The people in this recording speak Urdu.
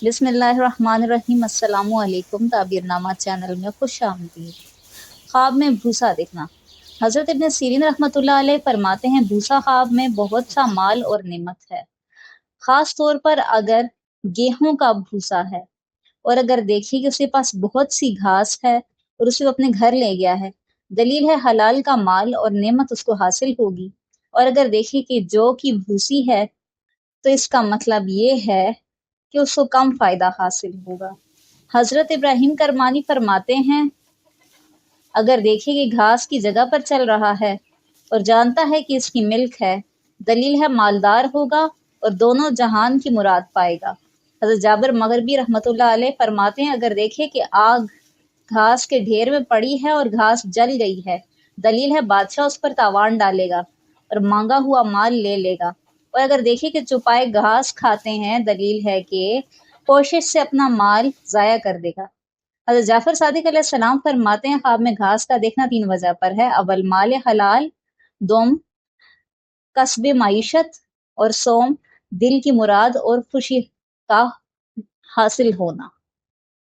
بسم اللہ الرحمن الرحیم۔ السلام علیکم۔ تعبیرنامہ چینل میں خوش آمدید۔ خواب میں بھوسا دیکھنا۔ حضرت ابن سیرین رحمۃ اللہ علیہ فرماتے ہیں بھوسا خواب میں بہت سا مال اور نعمت ہے، خاص طور پر اگر گیہوں کا بھوسا ہے، اور اگر دیکھیے کہ اس کے پاس بہت سی گھاس ہے اور اسے وہ اپنے گھر لے گیا ہے، دلیل ہے حلال کا مال اور نعمت اس کو حاصل ہوگی۔ اور اگر دیکھیے کہ جو کی بھوسی ہے تو اس کا مطلب یہ ہے کہ اس کو کم فائدہ حاصل ہوگا۔ حضرت ابراہیم کرمانی فرماتے ہیں اگر دیکھے کہ گھاس کی جگہ پر چل رہا ہے اور جانتا ہے کہ اس کی ملک ہے، دلیل ہے مالدار ہوگا اور دونوں جہان کی مراد پائے گا۔ حضرت جابر مغربی رحمۃ اللہ علیہ فرماتے ہیں اگر دیکھے کہ آگ گھاس کے ڈھیر میں پڑی ہے اور گھاس جل گئی ہے، دلیل ہے بادشاہ اس پر تاوان ڈالے گا اور مانگا ہوا مال لے لے گا۔ اور اگر دیکھے کہ چوپائے گھاس کھاتے ہیں، دلیل ہے کہ کوشش سے اپنا مال ضائع کر دے گا۔ حضرت جعفر صادق علیہ السلام فرماتے ہیں خواب میں گھاس کا دیکھنا 3 وجہ پر ہے: اول مال حلال، دوم کسب معیشت، اور سوم دل کی مراد اور خوشی کا حاصل ہونا۔